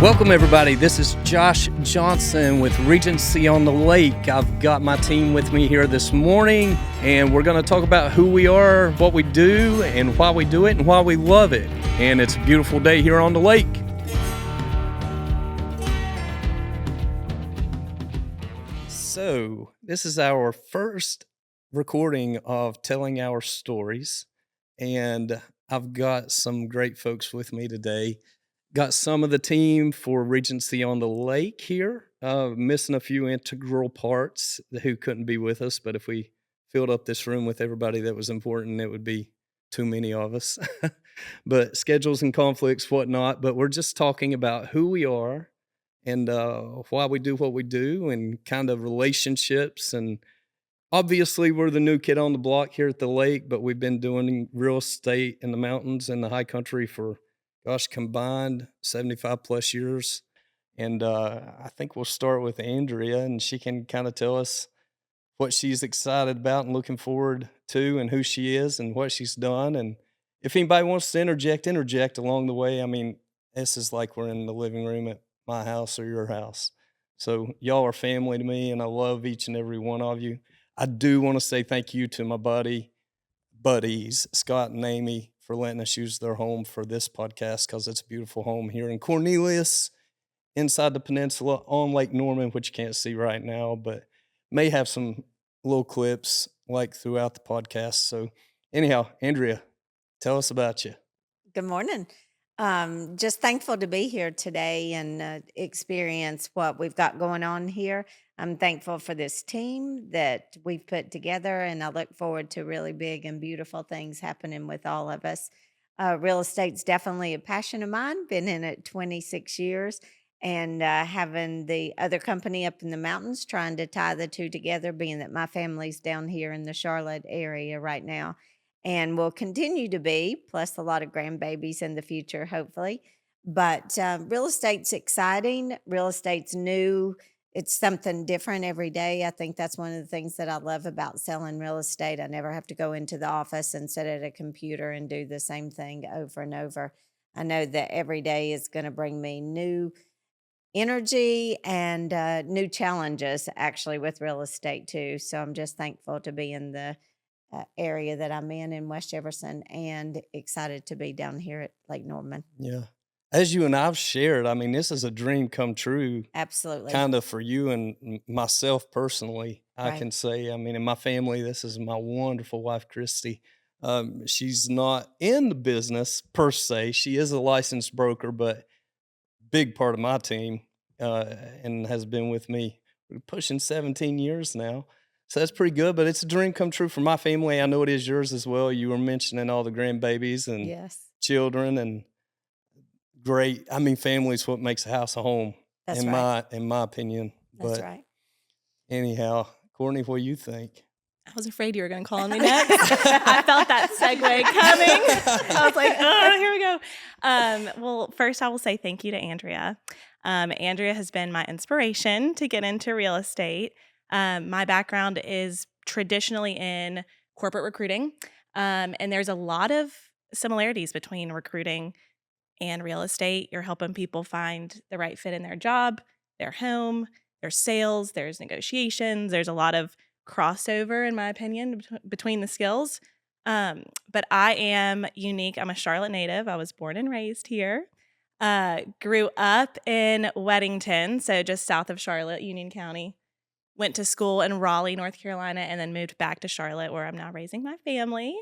Welcome, everybody. This is Josh Johnson with Regency on the Lake. I've got my team with me here this morning, and we're going to talk about who we are, what we do, and why we do it, and why we love it. And it's a beautiful day here on the lake. So, this is our first recording of telling our stories, and I've got some great folks with me today. Got some of the team for Regency on the Lake here, missing a few integral parts who couldn't be with us, but if we filled up this room with everybody that was important, it would be too many of us. But schedules and conflicts, whatnot, but we're just talking about who we are and why we do what we do and kind of relationships. And obviously, we're the new kid on the block here at the lake, but we've been doing real estate in the mountains and the high country for combined 75 plus years. And I think we'll start with Andrea, and she can kind of tell us what she's excited about and looking forward to and who she is and what she's done. And if anybody wants to interject along the way. I mean, this is like we're in the living room at my house or your house. So y'all are family to me, and I love each and every one of you. I do want to say thank you to my buddies, Scott and Amy, for letting us use their home for this podcast, because it's a beautiful home here in Cornelius, inside the peninsula on Lake Norman, which you can't see right now, but may have some little clips like throughout the podcast. So anyhow, Andrea, tell us about you. Good morning. Just thankful to be here today and experience what we've got going on here. I'm thankful for this team that we've put together, and I look forward to really big and beautiful things happening with all of us. Real estate's definitely a passion of mine. Been in it 26 years, and having the other company up in the mountains, trying to tie the two together, being that my family's down here in the Charlotte area right now and will continue to be, plus a lot of grandbabies in the future, hopefully. But real estate's exciting. Real estate's new. It's something different every day. I think that's one of the things that I love about selling real estate. I never have to go into the office and sit at a computer and do the same thing over and over. I know that every day is going to bring me new energy and new challenges, actually, with real estate, too. So I'm just thankful to be in the area that I'm in West Jefferson, and excited to be down here at Lake Norman. Yeah. As you and I've shared, I mean, this is a dream come true, Absolutely. kind of for you and myself personally. I Right. can say, I mean, in my family, this is my wonderful wife, Christy. She's not in the business per se. She is a licensed broker, but big part of my team, and has been with me pushing 17 years now. So that's pretty good, but it's a dream come true for my family. I know it is yours as well. You were mentioning all the grandbabies and Yes. children, and great. I mean, family is what makes a house a home, That's in right. my opinion. That's But right. anyhow, Courtney, what do you think? I was afraid you were going to call on me next. I felt that segue coming. I was like, oh, here we go. Well, first I will say thank you to Andrea. Andrea has been my inspiration to get into real estate. My background is traditionally in corporate recruiting, and there's a lot of similarities between recruiting and real estate. You're helping people find the right fit in their job, their home, their sales, there's negotiations, there's a lot of crossover, in my opinion, between the skills. But I am unique. I'm a Charlotte native. I was born and raised here. Grew up in Weddington, so just south of Charlotte, Union County. Went to school in Raleigh, North Carolina, and then moved back to Charlotte, where I'm now raising my family.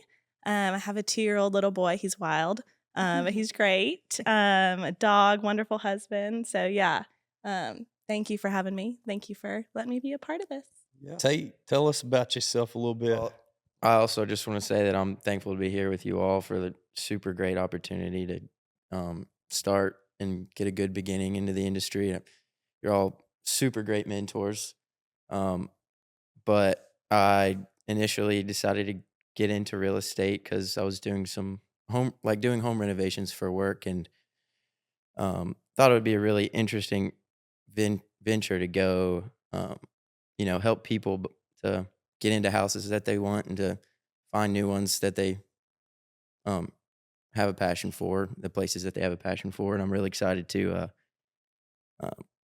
I have a 2-year-old little boy. He's wild, but he's great. A dog, wonderful husband. So yeah, thank you for having me. Thank you for letting me be a part of this. Yeah. Tate, tell us about yourself a little bit. Well, I also just want to say that I'm thankful to be here with you all for the super great opportunity to start and get a good beginning into the industry. You're all super great mentors. But I initially decided to get into real estate because I was doing some home renovations for work, and thought it would be a really interesting venture to go, help people to get into houses that they want and to find new ones that they have a passion for, the places that they have a passion for. And I'm really excited to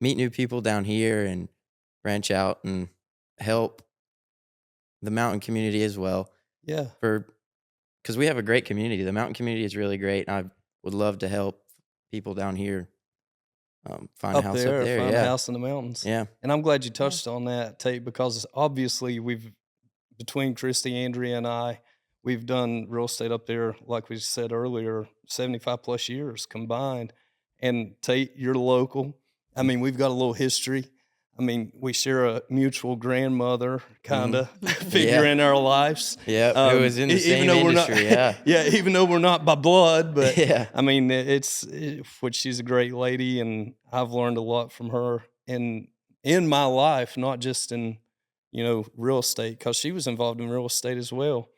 meet new people down here and branch out and help the mountain community as well. Yeah. Because we have a great community. The mountain community is really great. And I would love to help people down here find a house up there. Find a Yeah. house in the mountains. Yeah. And I'm glad you touched on that, Tate, because obviously between Christy, Andrea, and I, we've done real estate up there, like we said earlier, 75 plus years combined. And Tate, you're local. I mean, we've got a little history. I mean, we share a mutual grandmother kind of figure in our lives. Yeah, it was in the same industry, yeah, even though we're not by blood, but Yeah. I mean, which she's a great lady, and I've learned a lot from her in my life, not just in, real estate, because she was involved in real estate as well.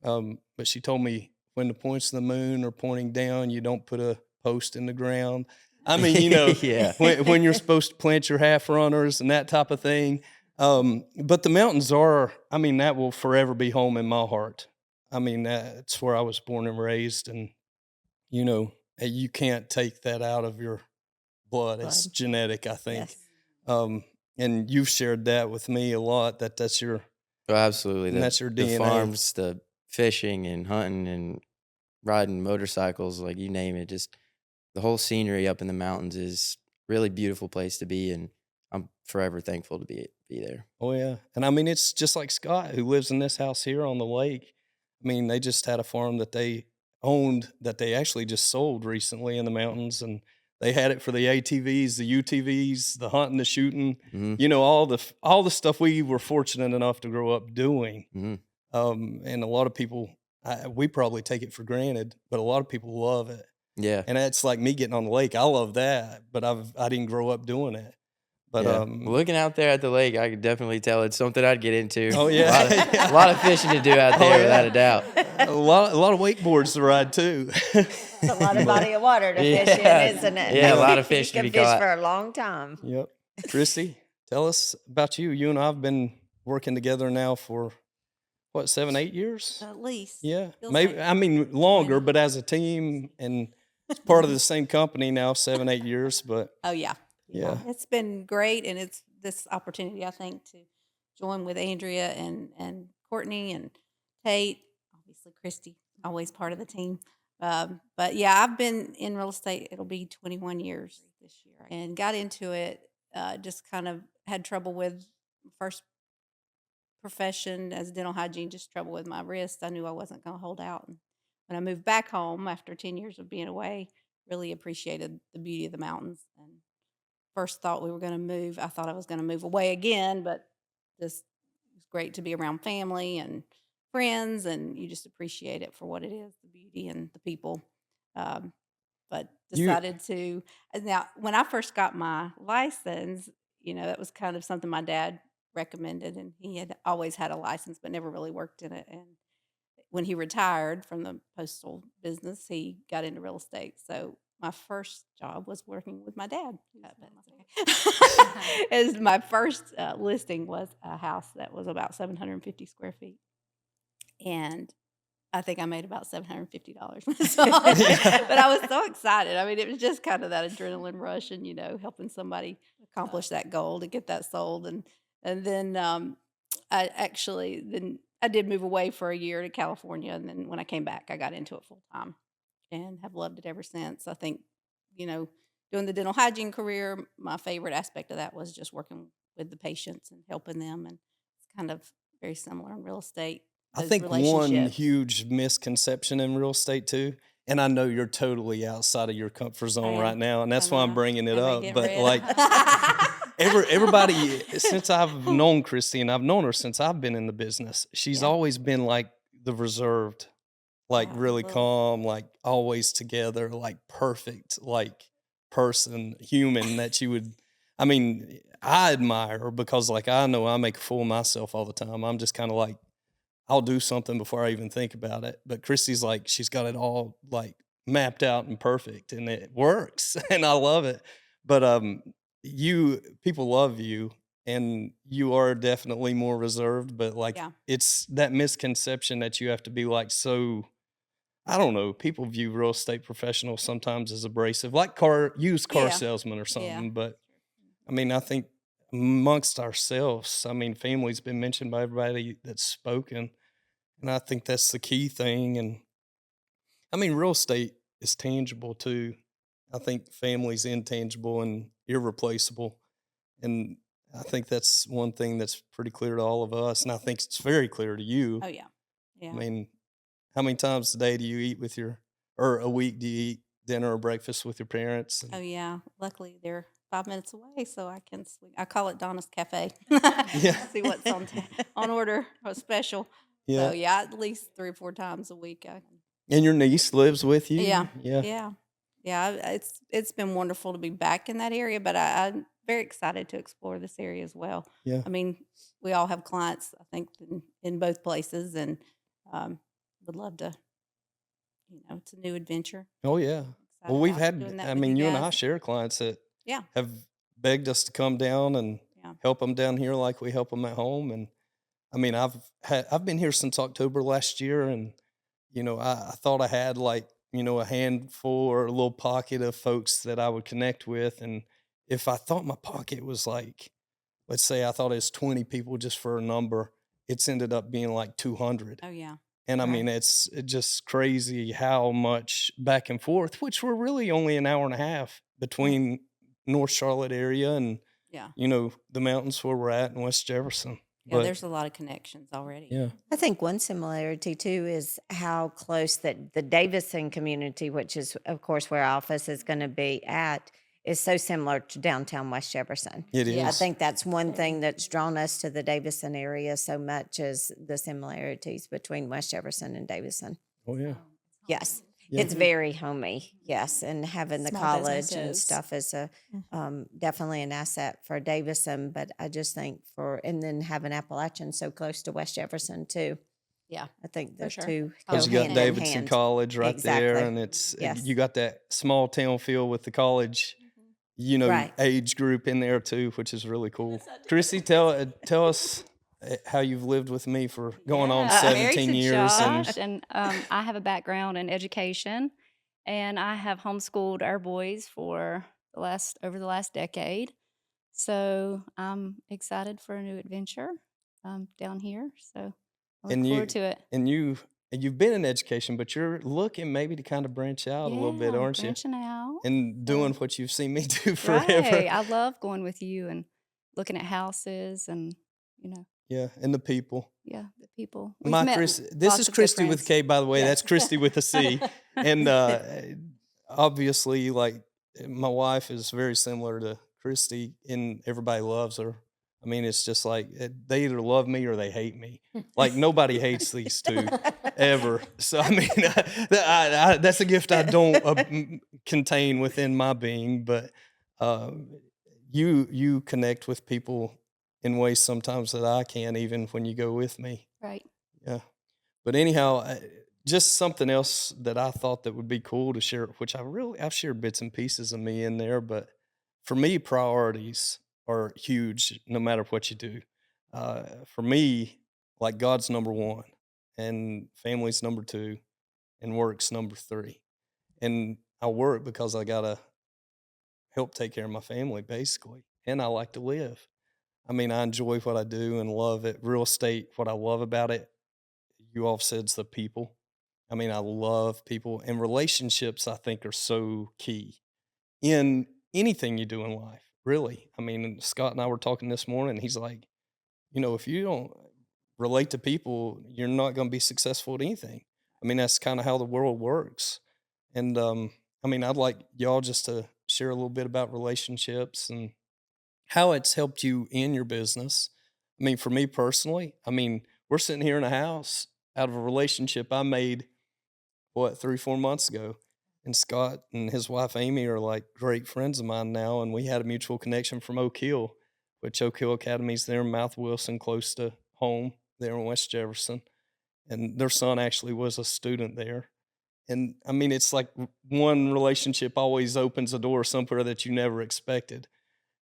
But she told me when the points of the moon are pointing down, you don't put a post in the ground. I mean, Yeah. when you're supposed to plant your half runners and that type of thing. But the mountains that will forever be home in my heart. I mean, that's where I was born and raised, and, you can't take that out of your blood. It's genetic, I think. Yes. And you've shared that with me a lot, that's your, Oh, absolutely. and that's your The DNA. farms, the fishing and hunting and riding motorcycles, like you name it, just the whole scenery up in the mountains is really beautiful place to be, and I'm forever thankful to be there. Oh, yeah. And I mean, it's just like Scott, who lives in this house here on the lake. I mean, they just had a farm that they owned that they actually just sold recently in the mountains, and they had it for the ATVs, the UTVs, the hunting, the shooting, all the stuff we were fortunate enough to grow up doing. And a lot of people, we probably take it for granted, but a lot of people love it. Yeah. And that's like me getting on the lake. I love that, but I didn't grow up doing it. But Yeah. Looking out there at the lake, I could definitely tell it's something I'd get into. Oh, yeah. A lot of fishing to do out there, without a doubt. a lot of wakeboards to ride too. It's a lot of body of water to fish in, isn't it? Yeah, a lot of fish You to be can fish caught. for a long time. Yep. Kristy, tell us about you. You and I have been working together now for, 7, 8 years? At least. Yeah. Feels Maybe, like- longer, but as a team and it's part of the same company now, 7, 8 years, but Oh, yeah. yeah. It's been great, and it's this opportunity, I think, to join with Andrea and Courtney and Tate, obviously Christy, always part of the team. But yeah, I've been in real estate. It'll be 21 years this year, and got into it. Just kind of had trouble with first profession as dental hygiene. Just trouble with my wrist. I knew I wasn't going to hold out. And when I moved back home after 10 years of being away, really appreciated the beauty of the mountains. And first thought we were going to move. I thought I was going to move away again, but just it was great to be around family and friends, and you just appreciate it for what it is, the beauty and the people. But decided to now when I first got my license, that was kind of something my dad recommended, and he had always had a license but never really worked in it. And when he retired from the postal business, he got into real estate. So my first job was working with my dad. As my first listing was a house that was about 750 square feet, and I think I made about $750. But I was so excited. I mean, it was just kind of that adrenaline rush, and helping somebody accomplish that goal to get that sold, and then I did move away for a year to California, and then when I came back, I got into it full time, and have loved it ever since. I think, doing the dental hygiene career, my favorite aspect of that was just working with the patients and helping them, and it's kind of very similar in real estate. I those think one relationships. huge misconception in real estate too, and I know you're totally outside of your comfort zone am. right now, and that's I why I'm know. bringing it Gotta up. get But rid. like everybody, since I've known Christy, and I've known her since I've been in the business, she's Yeah. always been like the reserved, like really Absolutely. calm, like always together, like perfect, like person, human that you would. I mean, I admire her because like I know I make a fool of myself all the time. I'm just kind of like, I'll do something before I even think about it. But Christy's like, she's got it all like mapped out and perfect, and it works, and I love it. But people love you, and you are definitely more reserved. But like, Yeah. it's that misconception that you have to be like so. I don't know. People view real estate professionals sometimes as abrasive, like used car Yeah. salesman or something. Yeah. But I mean, I think amongst ourselves, I mean, family's been mentioned by everybody that's spoken, and I think that's the key thing. And I mean, real estate is tangible too. I think family's intangible and irreplaceable. And I think that's one thing that's pretty clear to all of us. And I think it's very clear to you. Oh yeah, yeah. I mean, how many times a day do you eat with or a week do you eat dinner or breakfast with your parents? Oh yeah. Luckily, they're 5 minutes away, so I can swing. I call it Donna's Cafe. Yeah. See what's on order or special. Yeah. So yeah, at least 3 or 4 times a week. And your niece lives with you? Yeah. Yeah. Yeah. Yeah. It's been wonderful to be back in that area, but I'm very excited to explore this area as well. Yeah. I mean, we all have clients, I think, in both places, and would love to. It's a new adventure. Oh, yeah. Well, Excited we've about doing had, that I with mean, you and I guys. share clients that Yeah. have begged us to come down and Yeah. help them down here like we help them at home. And I mean, I've been here since October last year, and I thought I had like a handful or a little pocket of folks that I would connect with, and if I thought my pocket was like, let's say I thought it was 20 people just for a number, it's ended up being like 200. Oh yeah. And I Right. mean, it's just crazy how much back and forth, which we're really only an hour and a half between North Charlotte area and, Yeah. the mountains where we're at in West Jefferson. Yeah. But There's a lot of connections already. yeah, I think one similarity too is how close that the Davison community, which is of course where our office is going to be at, is so similar to downtown West Jefferson. it Yeah. I is. think that's one thing that's drawn us to the Davison area so much is the similarities between West Jefferson and Davison. Oh, yeah. Yes. Yeah. It's very homey, yes, and having the Small college and businesses. stuff is Mm-hmm. definitely an asset for Davison. But I just think and then having Appalachian so close to West Jefferson too. Yeah. I think the sure. two Because go you got hand in Davidson hand. College right there, Exactly. and it's Yes. you got that small town feel with the college, Right. age group in there too, which is really cool. Christy, tell us how you've lived with me for going on Yeah, I'm married 17 to years, and Josh, and I have a background in education, and I have homeschooled our boys for over the last decade. So I'm excited for a new adventure down here. So I look And forward to it. you've been in education, but you're looking maybe to kind of branch out a little bit, Yeah, aren't you? branching out. And doing what you've seen me do Right. forever. I love going with you and looking at houses and Yeah, and the people. yeah, the people. We've My met Chris, this lots is of good Christy with friends. K, by the way. Yeah. That's Christy with a C. And obviously, like my wife is very similar to Christy, and everybody loves her. I mean, it's just like they either love me or they hate me. Like nobody hates these two ever. So I mean, that's a gift I don't contain within my being. But you connect with people in ways sometimes that I can't, even when you go with me. Right. Yeah. But anyhow, just something else that I thought that would be cool to share, which I've shared bits and pieces of me in there, but for me, priorities are huge no matter what you do. For me, like God's number one, and family's number two, and work's number three. And I work because I got to help take care of my family, basically. And I like to live. I mean, I enjoy what I do and love it. Real estate, what I love about it, you all said, it's the people. I mean, I love people, and relationships, I think, are so key in anything you do in life, really. I mean, Scott and I were talking this morning. He's like, if you don't relate to people, you're not going to be successful at anything. I mean, that's kind of how the world works. And I mean, I'd like y'all just to share a little bit about relationships and how it's helped you in your business. I mean, for me personally, I mean, we're sitting here in a house out of a relationship I made, 3-4 months ago. And Scott and his wife Amy are like great friends of mine now, and we had a mutual connection from Oak Hill, which Oak Hill Academy's there in Mouth Wilson, close to home, there in West Jefferson. And their son actually was a student there. And I mean, it's like one relationship always opens a door somewhere that you never expected.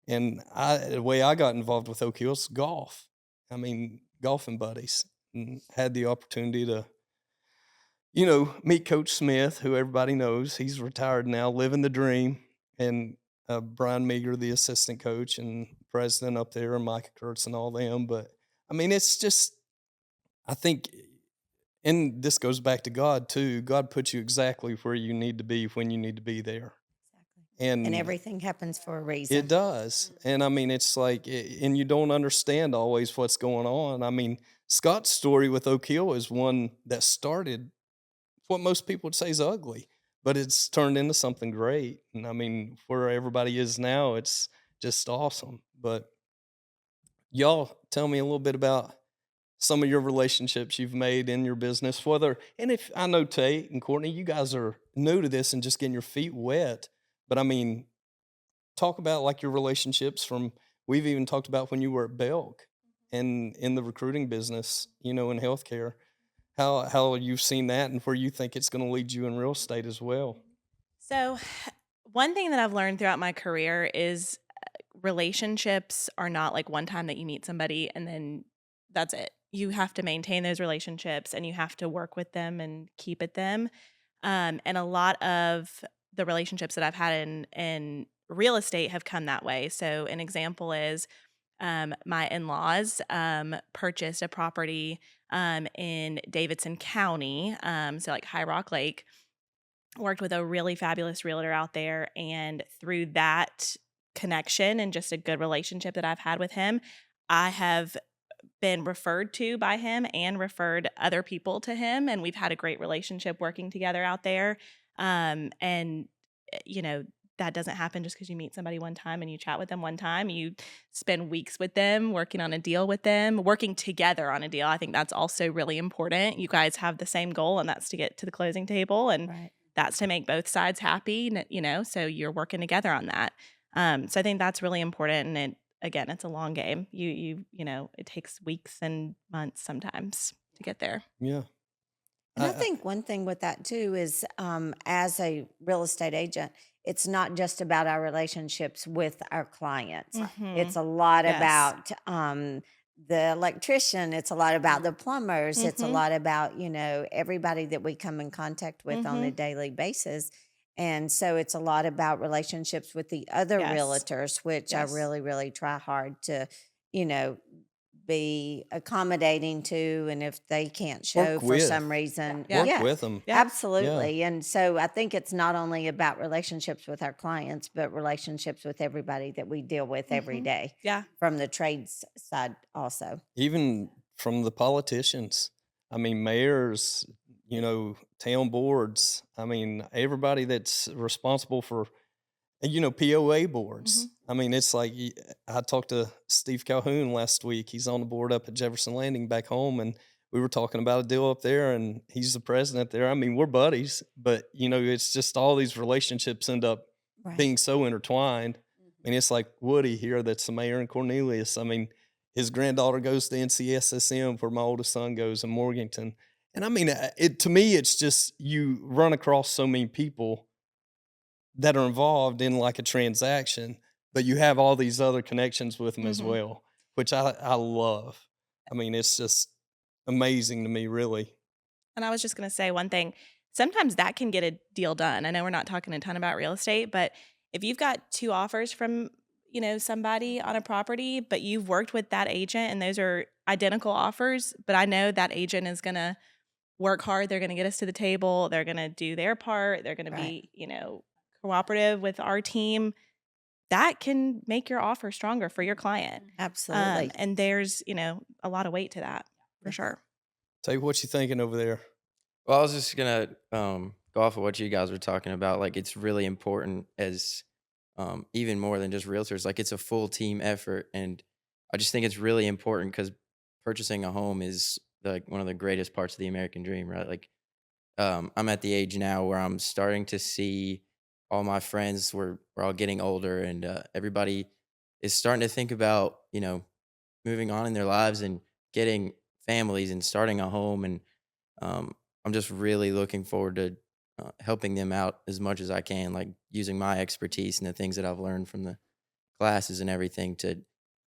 And the way I got involved with Oak Hill is golf. I mean, golfing buddies, and had the opportunity to, meet Coach Smith, who everybody knows. He's retired now, living the dream. And Brian Meager, the assistant coach and president up there, and Micah Kurtz and all them. But I mean, it's just, I think, and this goes back to God too. God puts you exactly where you need to be when you need to be there. And And everything happens for a reason. it does. And I mean, it's like, and you don't understand always what's going on. I mean, Scott's story with Oak Hill is one that started what most people would say is ugly, but it's turned into something great. And I mean, where everybody is now, it's just awesome. But y'all tell me a little bit about some of your relationships you've made in your business, and if I know Tate and Courtney, you guys are new to this and just getting your feet wet. But I mean, talk about like your relationships we've even talked about when you were at Belk and in the recruiting business, in healthcare, how you've seen that and where you think it's going to lead you in real estate as well. So, one thing that I've learned throughout my career is relationships are not like one time that you meet somebody and then that's it. You have to maintain those relationships and you have to work with them and keep at them. And a lot of the relationships that I've had in real estate have come that way. So an example is my in-laws purchased a property in Davidson County, so like High Rock Lake. Worked with a really fabulous realtor out there, and through that connection and just a good relationship that I've had with him, I have been referred to by him and referred other people to him, and we've had a great relationship working together out there. And that doesn't happen just because you meet somebody one time and you chat with them one time. You spend weeks with them, working on a deal with them, working together on a deal. I think that's also really important. You guys have the same goal, and that's to get to the closing table, and Right. that's to make both sides happy, so you're working together on that. So I think that's really important. And it's a long game. It takes weeks and months sometimes to get there. Yeah. And I think one thing with that too is, as a real estate agent, it's not just about our relationships with our clients. It's a lot Yes. about the electrician. It's a lot about the plumbers. It's a Mhm. lot about, everybody that we come in contact with on a daily basis. And so it's a lot about relationships with the other Yes. realtors, which I Yes. really, really try hard to, be accommodating to. And if they can't show Work for with. some reason, Yeah. Work with them. Yeah. absolutely. And so I think it's not only about relationships with our clients, but relationships with everybody that we deal with every Mhm. day Yeah. from the trades side also. Even from the politicians. I mean, mayors, town boards. I mean, everybody that's responsible for, POA boards. I mean, it's like I talked to Steve Calhoun last week. He's on the board up at Jefferson Landing back home, and we were talking about a deal up there, and he's the president there. I mean, we're buddies, but it's just all these relationships end up Right. being so intertwined. I mean, it's like Woody here, that's the mayor in Cornelius. I mean, his granddaughter goes to NCSSM where my oldest son goes in Morganton. And I mean, to me, it's just you run across so many people that are involved in like a transaction, but you have all these other connections with them as Mhm. well, which I love. I mean, it's just amazing to me, really. And I was just going to say one thing. Sometimes that can get a deal done. I know we're not talking a ton about real estate, but if you've got 2 offers from, somebody on a property, but you've worked with that agent and those are identical offers, but I know that agent is going to work hard. They're going to get us to the table. They're going to do their part. They're going to Right. be, cooperative with our team. That can make your offer stronger for your client. Absolutely. And there's, a lot of weight to that for sure. Tate, what you thinking over there? Well, I was just gonna go off of what you guys were talking about. Like, it's really important as even more than just realtors. Like, it's a full team effort, and I just think it's really important because purchasing a home is like one of the greatest parts of the American dream, right? Like, I'm at the age now where I'm starting to see all my friends. We're all getting older, and everybody is starting to think about moving on in their lives and getting families and starting a home. And I'm just really looking forward to helping them out as much as I can, like using my expertise and the things that I've learned from the classes and everything to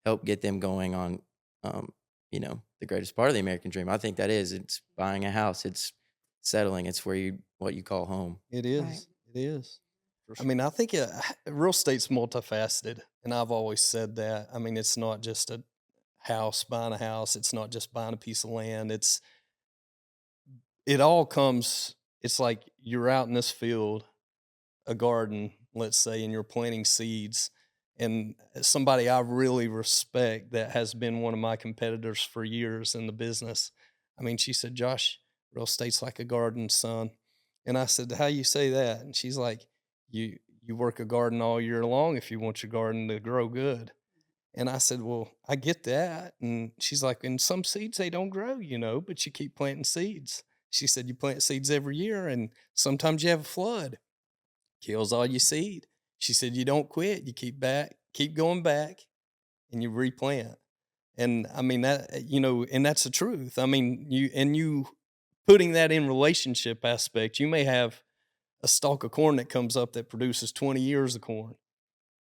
help get them going on, the greatest part of the American dream. I think that is, it's buying a house, it's settling, it's what you call home. It is. Right. It is. I mean, I think real estate's multifaceted, and I've always said that. I mean, it's not just a house, buying a house. It's not just buying a piece of land. It all comes. It's like you're out in this field, a garden, let's say, and you're planting seeds. And somebody I really respect that has been one of my competitors for years in the business. I mean, she said, Josh, real estate's like a garden, son. And I said, how you say that? And she's like, you work a garden all year long if you want your garden to grow good. And I said, well, I get that. And she's like, and some seeds, they don't grow, but you keep planting seeds. She said, you plant seeds every year, and sometimes you have a flood, kills all your seed. She said, you don't quit. You keep going back, and you replant. And I mean, that, and that's the truth. I mean, you putting that in relationship aspect, you may have a stalk of corn that comes up that produces 20 years of corn,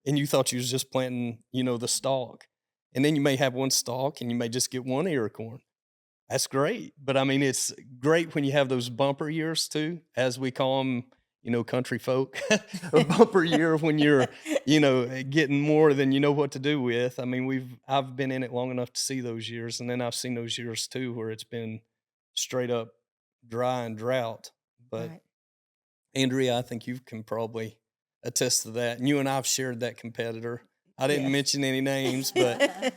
and you thought you was just planting, the stalk. And then you may have one stalk, and you may just get one ear of corn. That's great. But I mean, it's great when you have those bumper years too, as we call them, country folk, a bumper year when you're, getting more than you know what to do with. I mean, I've been in it long enough to see those years, and then I've seen those years too where it's been straight up dry and drought. But Right. Andrea, I think you can probably attest to that. And you and I've shared that competitor. I didn't Yes. mention any names, but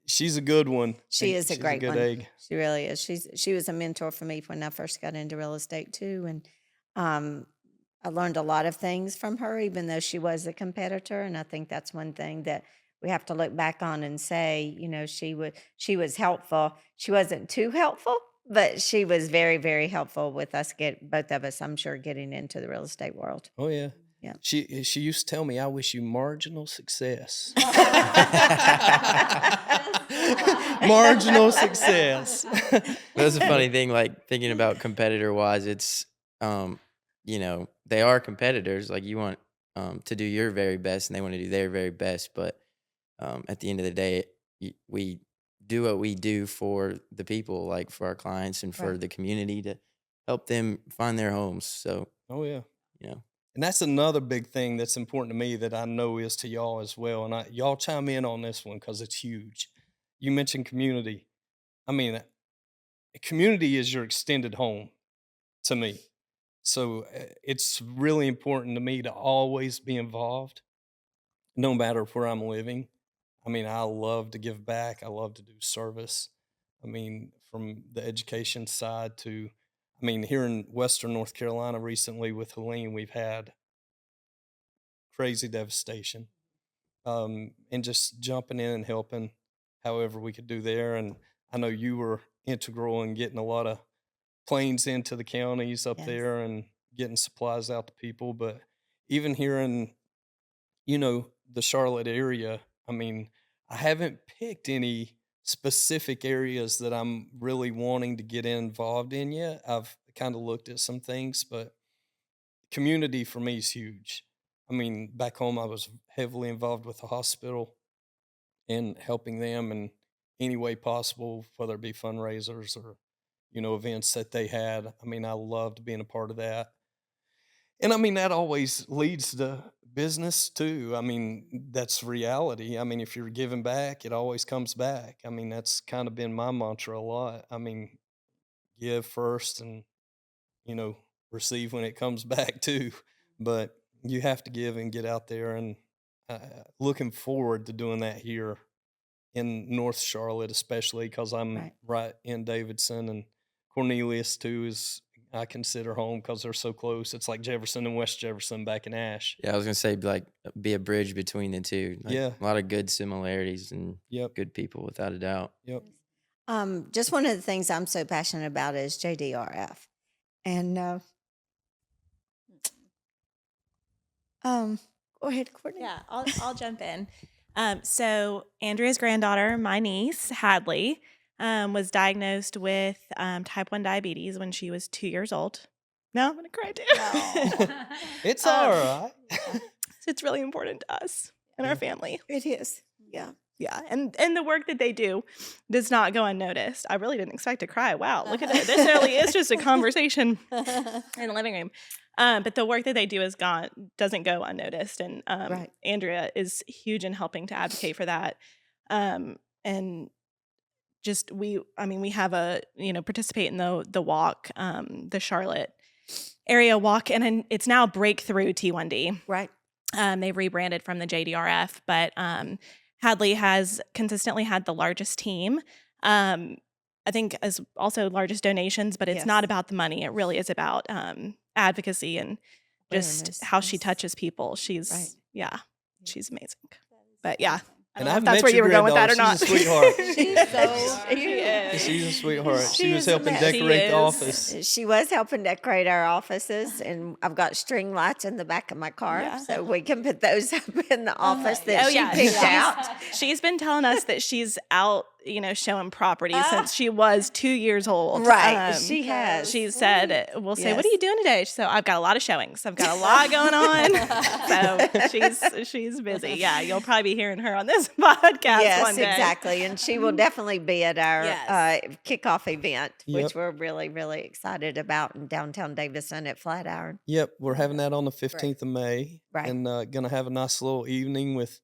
she's a good one. She is a She's great good one. egg. She really is. She was a mentor for me when I first got into real estate too, and I learned a lot of things from her, even though she was a competitor. And I think that's one thing that we have to look back on and say, she was helpful. She wasn't too helpful, but she was very, very helpful with us both of us, I'm sure, getting into the real estate world. Oh yeah. Yeah. She used to tell me, I wish you marginal success. Marginal success. That's a funny thing, like thinking about competitor wise, it's they are competitors. Like you want to do your very best, and they want to do their very best. But at the end of the day, we do what we do for the people, like for our clients and for Right. the community to help them find their homes. So Oh yeah. you know, And that's another big thing that's important to me that I know is to y'all as well. And y'all chime in on this one because it's huge. You mentioned community. I mean, community is your extended home to me. So it's really important to me to always be involved, no matter where I'm living. I mean, I love to give back. I love to do service. I mean, from the education side to, here in Western North Carolina recently with Helene, we've had crazy devastation. And just jumping in and helping however we could do there. And I know you were integral in getting a lot of planes into the counties up Yes. there and getting supplies out to people. But even here in, the Charlotte area, I haven't picked any specific areas that I'm really wanting to get involved in yet. I've kind of looked at some things, but community for me is huge. Back home, I was heavily involved with the hospital and helping them in any way possible, whether it be fundraisers or, events that they had. I loved being a part of that. And that always leads to business too. That's reality. If you're giving back, it always comes back. That's kind of been my mantra a lot. Give first and, receive when it comes back too. But you have to give and get out there, and looking forward to doing that here in North Charlotte, especially because I'm right in Davidson, and Cornelius too is I consider home because they're so close. It's like Jefferson and West Jefferson back in Ash. yeah, I was gonna say like be a bridge between the two. Like, Yeah. a lot of good similarities and Yep. good people without a doubt. Yep. Just one of the things I'm so passionate about is JDRF. And go ahead, Courtney. Yeah, I'll jump in. So Andrea's granddaughter, my niece Hadley, was diagnosed with type 1 diabetes when she was 2 years old. No, I'm gonna cry too. It's all right. So it's really important to us and our family. It is. Yeah. Yeah, and the work that they do does not go unnoticed. I really didn't expect to cry. Wow, look at it. This really is just a conversation in the living room. But the work that they do doesn't go unnoticed, and Right. Andrea is huge in helping to advocate for that. And just we have participate in the walk, the Charlotte area walk, and it's now Breakthrough T1D. Right. They've rebranded from the JDRF, but Hadley has consistently had the largest team. I think as also largest donations, but it's Yes. not about the money. It really is about advocacy and just Awareness. how she Yes. touches people. Right. She's amazing. That is But yeah, amazing. I And don't know I've if that's met where your you were going with that or granddaughter. not. She's a sweetheart. She's so She cute. is. She's a sweetheart. She She was is a helping mess. decorate She the is. office. She was helping decorate our offices, and I've got string lights in the back of my car, Yeah. so we can put those up in the office that Oh, she yeah. picked She's- out. She's been telling us that she's out, showing property since she was 2 years old. Right, she has. She said, we'll say, what are Yes. you doing today? So I've got a lot of showings. I've got a lot going on. So she's busy. Yeah, you'll probably be hearing her on this podcast Yes, one day. exactly, and she will definitely be at our Yes. kickoff event, Yep. which we're really, really excited about in downtown Davison at Flatiron. Yep, we're having that on the 15th of May. Right. And going to have a nice little evening with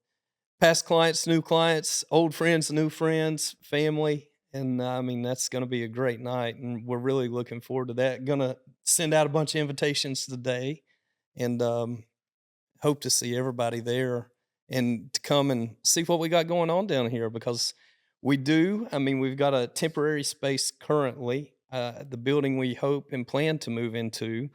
past clients, new clients, old friends, new friends, family. And that's going to be a great night. And we're really looking forward to that. Going to send out a bunch of invitations today and hope to see everybody there and to come and see what we got going on down here, because we do. We've got a temporary space currently, the building we hope and plan to move into.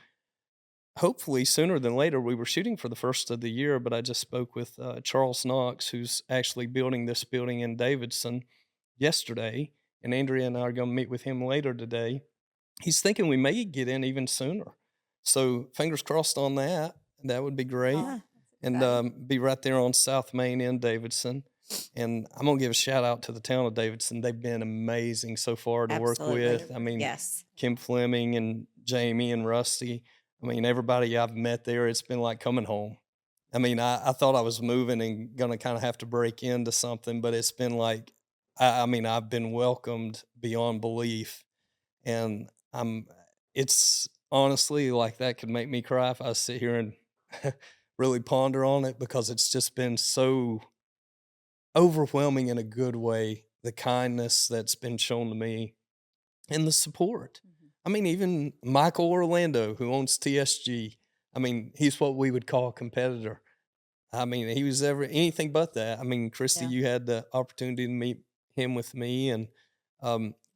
Hopefully sooner than later. We were shooting for the first of the year, but I just spoke with Charles Knox, who's actually building this building in Davidson yesterday, and Andrea and I are going to meet with him later today. He's thinking we may get in even sooner. So fingers crossed on that. That would be great. Oh, And be right there on South Main in Davidson. And I'm going to give a shout out to the town of Davidson. They've been amazing so far to work with. Yes. Kim Fleming and Jamie and Rusty. Everybody I've met there, it's been like coming home. I thought I was moving and going to kind of have to break into something, but it's been like, I've been welcomed beyond belief. And it's honestly like that could make me cry if I sit here and really ponder on it, because it's just been so overwhelming in a good way, the kindness that's been shown to me and the support. Even Michael Orlando, who owns TSG, he's what we would call a competitor. He was anything but that. Kristy, Yeah. you had the opportunity to meet him with me, and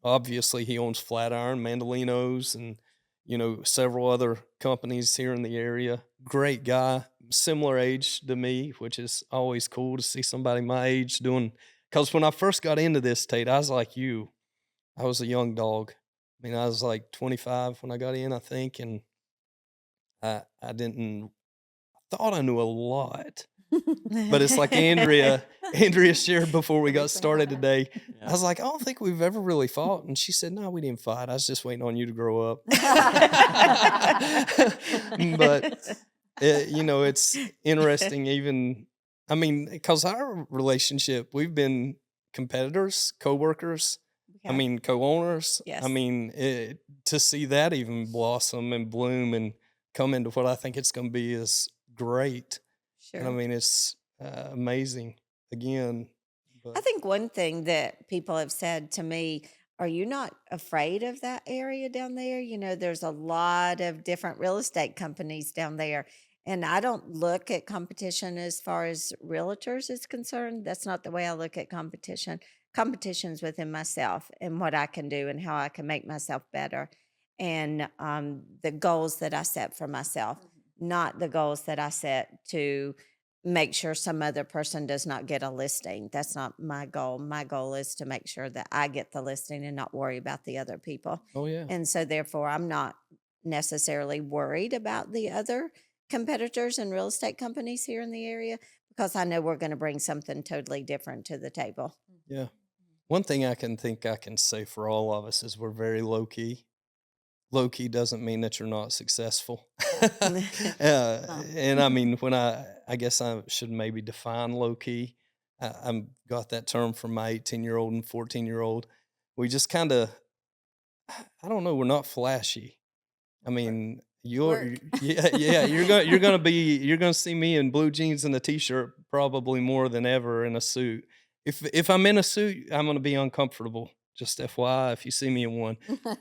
obviously he owns Flatiron, Mandolinos, and several other companies here in the area. Great guy, similar age to me, which is always cool to see somebody my age doing. Because when I first got into this, Tate, I was like you. I was a young dog. I was like 25 when I got in, I think, and I thought I knew a lot. But it's like Andrea shared before we got started today. I was like, I don't think we've ever really fought. And she said, no, we didn't fight. I was just waiting on you to grow up. But, it's interesting even, because our relationship, we've been competitors, co-workers, co-owners. Yes. To see that even blossom and bloom and come into what I think it's going to be is great. Sure. And it's amazing again. But I think one thing that people have said to me, are you not afraid of that area down there? There's a lot of different real estate companies down there. And I don't look at competition as far as realtors is concerned. That's not the way I look at competition. Competition's within myself and what I can do and how I can make myself better. And the goals that I set for myself, not the goals that I set to make sure some other person does not get a listing. That's not my goal. My goal is to make sure that I get the listing and not worry about the other people. oh yeah, And so therefore I'm not necessarily worried about the other competitors and real estate companies here in the area, because I know we're going to bring something totally different to the table. yeah. One thing I can say for all of us is we're very low key. Low key doesn't mean that you're not successful. And when I guess I should maybe define low key. I got that term from my 18-year-old and 14-year-old. We just kind of, I don't know, we're not flashy. I mean, Work. yeah, you're gonna see me in blue jeans and a t-shirt probably more than ever in a suit. If I'm in a suit, I'm gonna be uncomfortable. Just FYI, if you see me in one.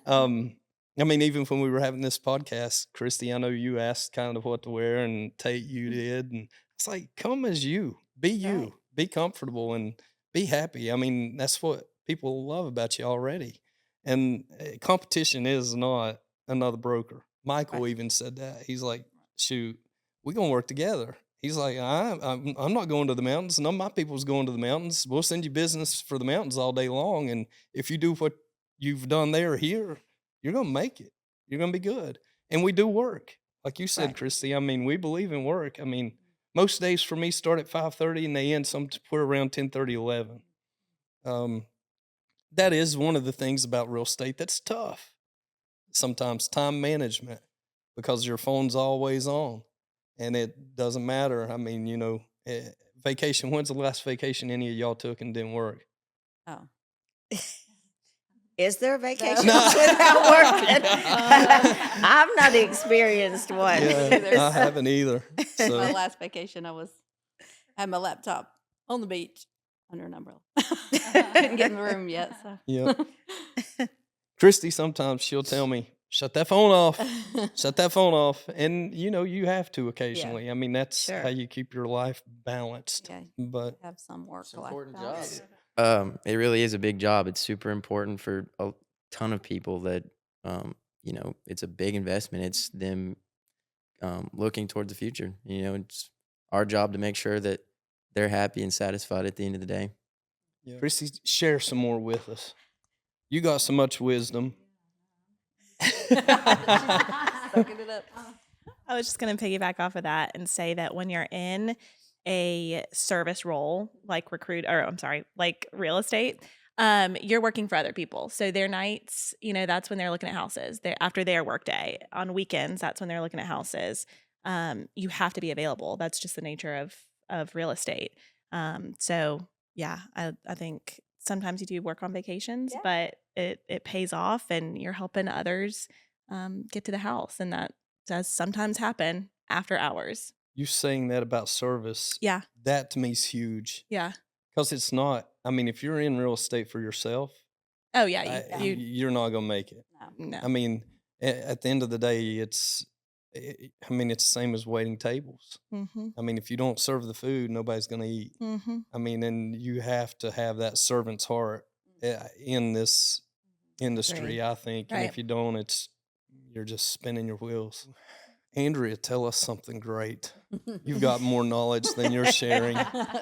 I mean, even when we were having this podcast, Christy, I know you asked kind of what to wear, and Tate, you did, and it's like, come as you, be you, Right. be comfortable, and be happy. I mean, that's what people love about you already. And competition is not another broker. Michael Right. even said that. He's like, shoot, we're gonna work together. He's like, I'm not going to the mountains. None of my people's going to the mountains. We'll send you business for the mountains all day long, and if you do what you've done there or here, you're gonna make it. You're gonna be good. And we do work, like you said, Right. Christy. I mean, we believe in work. I mean, most days for me start at 5:30 and they end somewhere around 10:30, 11. Um, that is one of the things about real estate that's tough. Sometimes time management, because your phone's always on and it doesn't matter. I mean, vacation. When's the last vacation any of y'all took and didn't work? Oh. Is there a vacation No. without working? I've not experienced one. Yeah, I haven't either. My So last vacation, I had my laptop on the beach under an umbrella. Couldn't get in the room yet. So yeah, Christy, sometimes she'll tell me, shut that phone off. Shut that phone off. And you have to occasionally. I mean, that's Sure. how you keep your life balanced. Yeah. But have some work It's an life important balance. job. It really is a big job. It's super important for a ton of people that, it's a big investment. It's them looking toward the future. It's our job to make sure that they're happy and satisfied at the end of the day. Christy, share some more with us. You got so much wisdom. Soaking it up. I was just going to piggyback off of that and say that when you're in a service role like like real estate, you're working for other people. So their nights, that's when they're looking at houses. After their work day. On weekends, that's when they're looking at houses. You have to be available. That's just the nature of real estate. So yeah, I think sometimes you do work on vacations, Yeah. but it pays off and you're helping others get to the house, and that does sometimes happen after hours. You saying that about service, Yeah. that to me is huge. Yeah. Because it's not, I mean, if you're in real estate for yourself, Oh yeah. you're not going to make it. No. I mean, at the end of the day, it's the same as waiting tables. Mm-hmm. I mean, if you don't serve the food, nobody's going to eat. Mm-hmm. I mean, and you have to have that servant's heart in this industry, I think. And Right. if you don't, you're just spinning your wheels. Andrea, tell us something great. You've got more knowledge than you're sharing.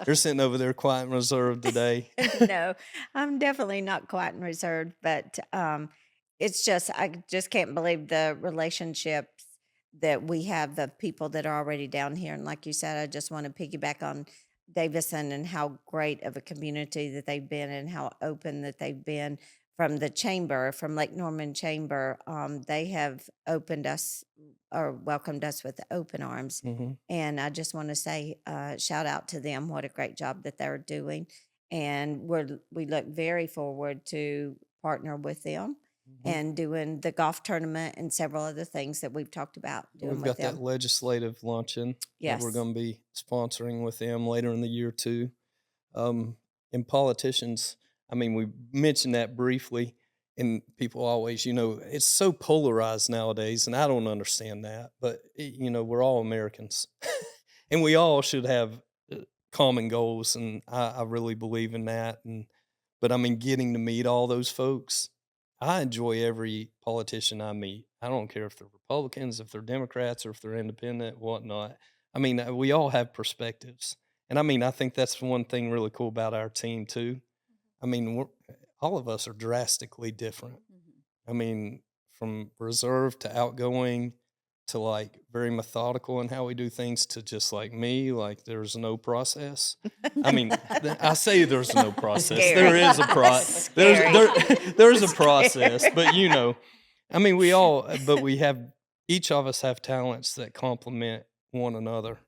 You're sitting over there quiet and reserved today. No, I'm definitely not quiet and reserved, but it's just, I just can't believe the relationships that we have, the people that are already down here. And like you said, I just want to piggyback on Davison and how great of a community that they've been and how open that they've been from the chamber, from Lake Norman Chamber. They have opened us or welcomed us with open arms. Mm-hmm. And I just want to say, shout out to them. What a great job that they're doing. And we look very forward to partner with them and doing the golf tournament and several other things that we've talked about doing We've with got that them. legislative luncheon Yes. that we're going to be sponsoring with them later in the year too. And politicians, I mean, we mentioned that briefly, and people always, it's so polarized nowadays, and I don't understand that. But we're all Americans, and we all should have common goals, and I really believe in that. But I mean, getting to meet all those folks, I enjoy every politician I meet. I don't care if they're Republicans, if they're Democrats, or if they're independent, whatnot. I mean, we all have perspectives. And I mean, I think that's one thing really cool about our team too. I mean, all of us are drastically different. I mean, from reserved to outgoing to like very methodical in how we do things to just like me, like there's no process. I mean, I say there's no process. Scary. There is a process. Scary. There's a process, but I mean, each of us have talents that complement one another.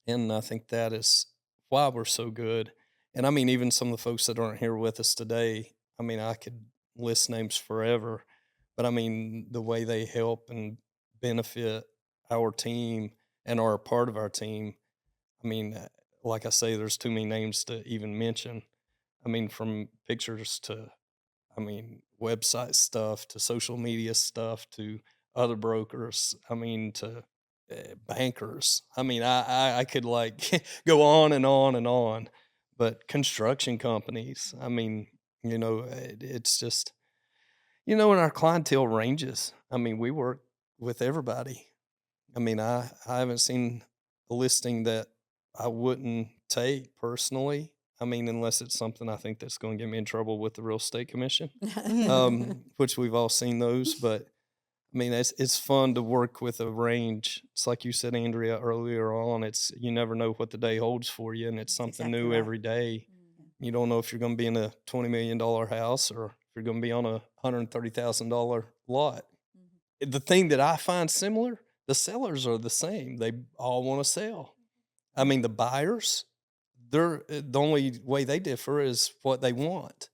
And I think that is why we're so good. And I mean, even some of the folks that aren't here with us today, I mean, I could list names forever, but I mean, the way they help and benefit our team and are a part of our team, I mean, like I say, there's too many names to even mention. I mean, from pictures to, I mean, website stuff to social media stuff to other brokers. I mean, to bankers. I mean, I could like go on and on and on. But construction companies. I mean, it's just and our clientele ranges. I mean, we work with everybody. I mean, I haven't seen a listing that I wouldn't take personally. I mean, unless it's something I think that's going to get me in trouble with the real estate commission, which we've all seen those. But I mean, it's fun to work with a range. It's like you said, Andrea, earlier on. It's you never know what the day holds for you, and it's something exactly new right. every day. You don't know if you're going to be in a $20 million house or if you're going to be on a $130,000 lot. The thing that I find similar, the sellers are the same. They all want to sell. I mean, the buyers, the only way they differ is what they want.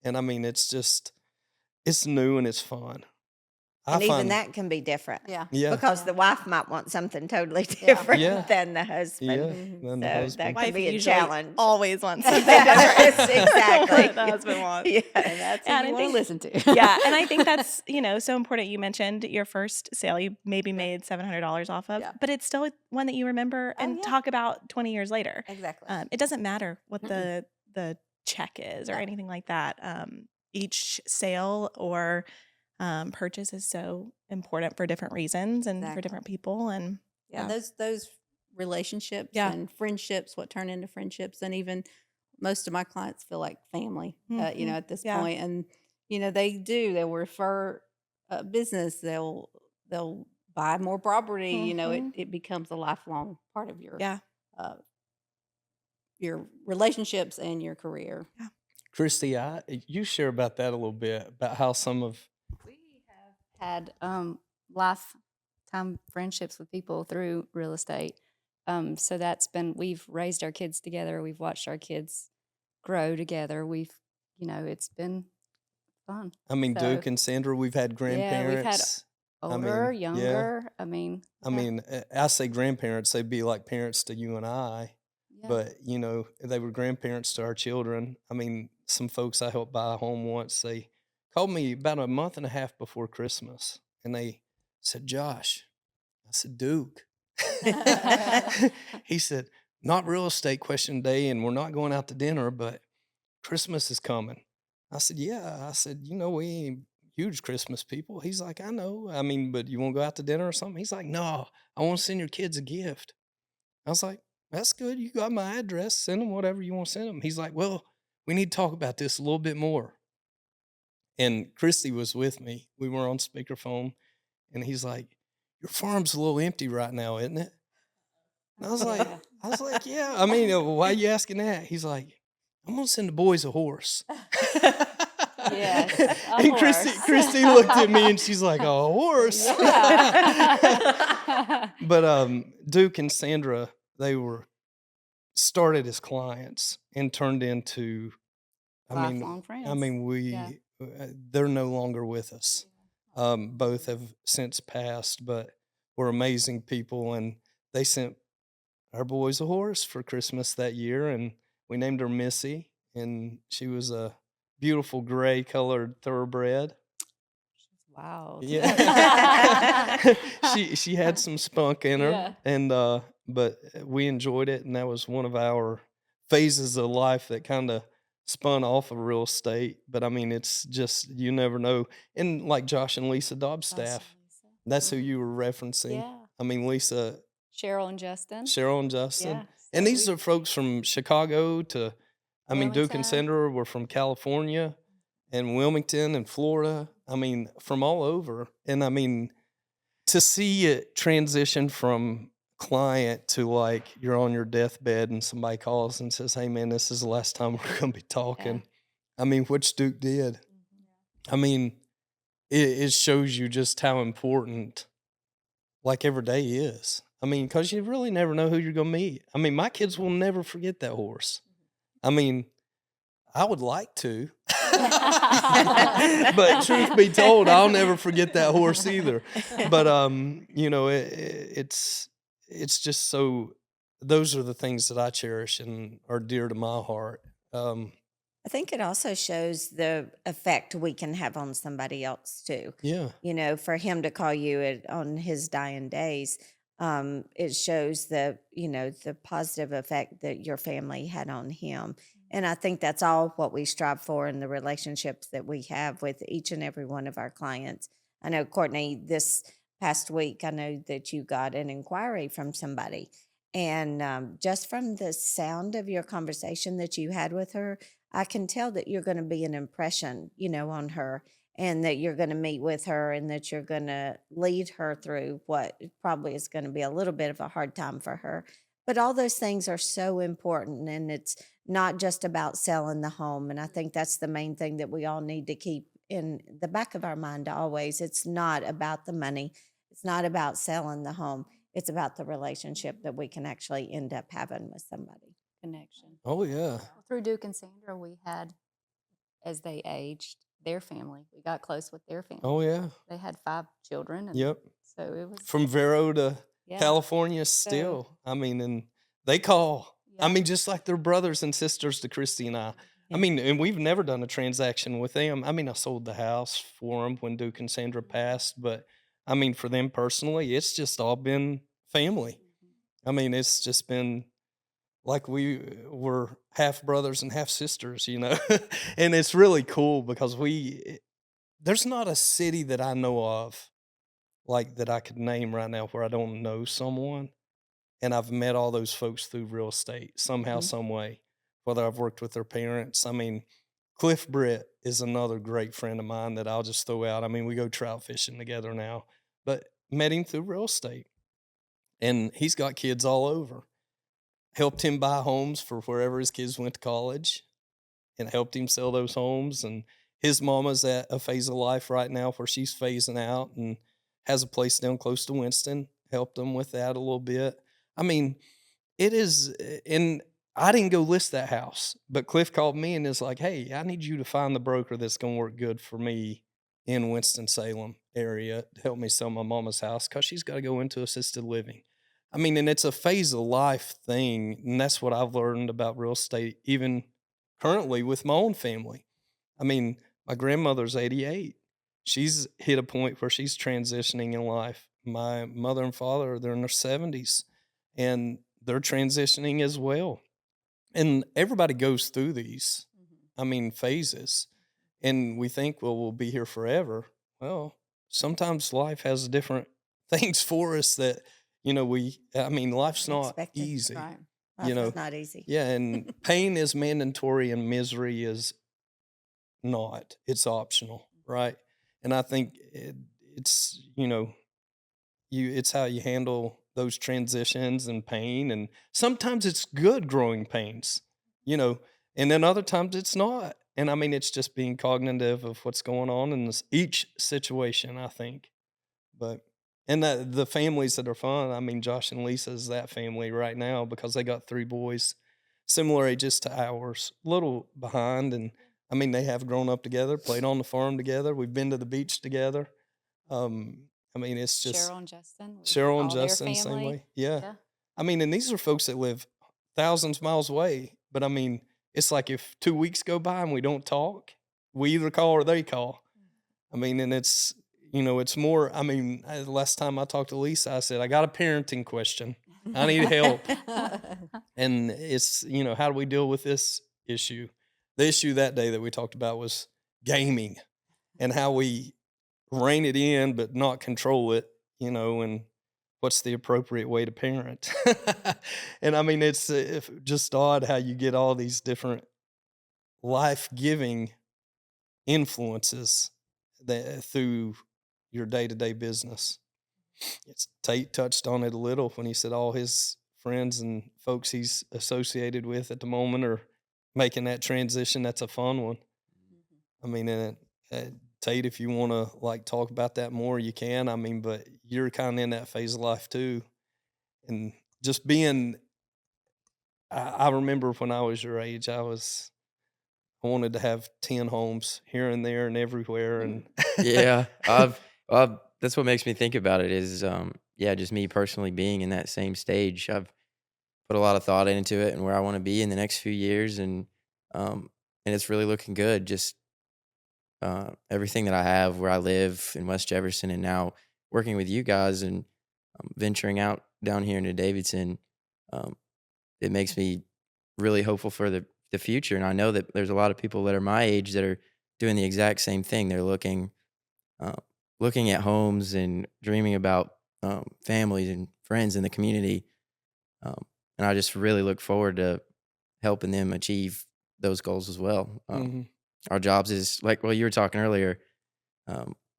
And I mean, it's new and it's fun. And even that can be different. Yeah. Because the wife might want something totally Yeah. different Yeah. than the husband. Yeah, Mhm. then the So husband. that Wife can be a usually challenge. always wants something Yes, different. exactly. What the husband wants. Yeah. And that's Yeah, who and you I want to think- listen to. Yeah, and I think that's so important. You mentioned your first sale you maybe made $700 off of, Yeah. but it's still one that you remember Oh, and yeah. talk about 20 years later. Exactly. It doesn't matter what the check is or No. anything like that. Each sale or purchase is so important for different reasons and for Exactly. different people. And Yeah, those relationships Yeah. and friendships, what turn into friendships, and even most of my clients feel like family, Mhm. at this Yeah. point. And they'll refer business, they'll buy more property. Mhm. It becomes a lifelong part of yeah, your relationships and your career. Christy, you share about that a little bit, about how some of We have had lifetime friendships with people through real estate. So we've raised our kids together. We've watched our kids grow together. It's been fun. I mean, So, Duke and Sandra, we've had grandparents. Older, yeah. younger. I mean, I say grandparents, they'd be like parents to you and I, yeah. but, they were grandparents to our children. I mean, some folks I helped buy a home once, they called me about a month and a half before Christmas, and they said, Josh. I said, Duke. He said, not real estate question day, and we're not going out to dinner, but Christmas is coming. I said, yeah. I said, we ain't huge Christmas people. He's like, I know. I mean, but you want to go out to dinner or something? He's like, no, I want to send your kids a gift. I was like, that's good. You got my address. Send them whatever you want to send them. He's like, well, we need to talk about this a little bit more. And Kristy was with me. We were on speakerphone, and he's like, your farm's a little empty right now, isn't it? And I was like, yeah. I mean, why are you asking that? He's like, I'm gonna send the boys a horse. Yes, a And horse. Kristy looked at me and she's like, a horse. Yeah. But Duke and Sandra, they were started as clients and turned into, Lifelong friends. Yeah. they're no longer with us. Both have since passed, but were amazing people, and they sent our boys a horse for Christmas that year, and we named her Missy, and she was a beautiful gray colored thoroughbred. Wow. Yeah. she had some spunk in her, Yeah. and but we enjoyed it, and that was one of our phases of life that kind of spun off of real estate. But I mean, it's just you never know. And like Josh and Lisa Dobbs' staff, that's who you were referencing. Yeah. I mean, Lisa, Cheryl and Justin. Cheryl and Justin. Yeah. And So these are folks from Chicago to, I mean, Duke and Wilmington. Sandra were from California and Wilmington and Florida. I mean, from all over. And I mean, to see it transition from client to like you're on your deathbed and somebody calls and says, hey, man, this is the last time we're going to be talking. I mean, which Duke did. I mean, it shows you just how important like every day is. I mean, because you really never know who you're going to meet. I mean, my kids will never forget that horse. I mean, I would like to. But truth be told, I'll never forget that horse either. But you know, it's just so. Those are the things that I cherish and are dear to my heart. I think it also shows the effect we can have on somebody else too. Yeah, You know, for him to call you on his dying days, it shows the positive effect that your family had on him. And I think that's all what we strive for in the relationships that we have with each and every one of our clients. I know, Courtney, this past week, I know that you got an inquiry from somebody. And just from the sound of your conversation that you had with her, I can tell that you're going to be an impression, on her, and that you're going to meet with her and that you're going to lead her through what probably is going to be a little bit of a hard time for her. But all those things are so important, and it's not just about selling the home. And I think that's the main thing that we all need to keep in the back of our mind always. It's not about the money. It's not about selling the home. It's about the relationship that we can actually end up having with somebody. Connection. oh yeah, Through Duke and Sandra, we had, as they aged, their family. We got close with their family. oh yeah, They had 5 children. And yep. so it was From Vero to yeah, California, still. I mean, and they call. I yeah. mean, just like they're brothers and sisters to Christy and I. I Yeah. mean, and we've never done a transaction with them. I mean, I sold the house for them when Duke and Sandra passed, but I mean, for them personally, it's just all been family. I mean, it's just been like we were half brothers and half sisters, and it's really cool because there's not a city that I know of like that I could name right now where I don't know someone. And I've met all those folks through real estate somehow, Mhm. some way, whether I've worked with their parents. I mean, Cliff Britt is another great friend of mine that I'll just throw out. I mean, we go trout fishing together now, but met him through real estate. And he's got kids all over. Helped him buy homes for wherever his kids went to college and helped him sell those homes. And his mama's at a phase of life right now where she's phasing out and has a place down close to Winston. Helped him with that a little bit. I mean, it is, and I didn't go list that house, but Cliff called me and is like, hey, I need you to find the broker that's going to work good for me in Winston-Salem area to help me sell my mama's house because she's got to go into assisted living. I mean, and it's a phase of life thing, and that's what I've learned about real estate, even currently with my own family. I mean, my grandmother's 88. She's hit a point where she's transitioning in life. My mother and father, they're in their 70s, and they're transitioning as well. And everybody goes through these, I mean, phases. And we think, well, we'll be here forever. Well, sometimes life has different things for us that, life's not Unexpected. easy. Right. You Life is know, not easy. Yeah, and pain is mandatory and misery is not. It's optional, right? And I think it's, it's how you handle those transitions and pain. And sometimes it's good growing pains, and then other times it's not. And I mean, it's just being cognitive of what's going on in each situation, I think. But, and the families that are fun, I mean, Josh and Lisa is that family right now because they got 3 boys, similar ages to ours, a little behind. And I mean, they have grown up together, played on the farm together. We've been to the beach together. I mean, it's just Cheryl and Justin. Cheryl and all their Justin, same family. way. Yeah. Yeah. I mean, and these are folks that live thousands of miles away. But I mean, it's like if 2 weeks go by and we don't talk, we either call or they call. I mean, and it's, it's more, I mean, the last time I talked to Lisa, I said, I got a parenting question. I need help. And it's, how do we deal with this issue? The issue that day that we talked about was gaming and how we rein it in but not control it, and what's the appropriate way to parent. And I mean, it's just odd how you get all these different life-giving influences through your day-to-day business. Tate touched on it a little when he said all his friends and folks he's associated with at the moment are making that transition. That's a fun one. I mean, Tate, if you want to talk about that more, you can. I mean, but you're kind of in that phase of life too, and just being. I remember when I was your age, I wanted to have 10 homes here and there and everywhere, and Yeah, that's what makes me think about it is, yeah, just me personally being in that same stage. I've put a lot of thought into it and where I want to be in the next few years, and it's really looking good. Just everything that I have, where I live in West Jefferson, and now working with you guys and venturing out down here into Davidson, um, it makes me really hopeful for the future. And I know that there's a lot of people that are my age that are doing the exact same thing. They're uh, looking at homes and dreaming about families and friends in the community. And I just really look forward to helping them achieve those goals as well. Mhm. Our jobs is like, well, you were talking earlier.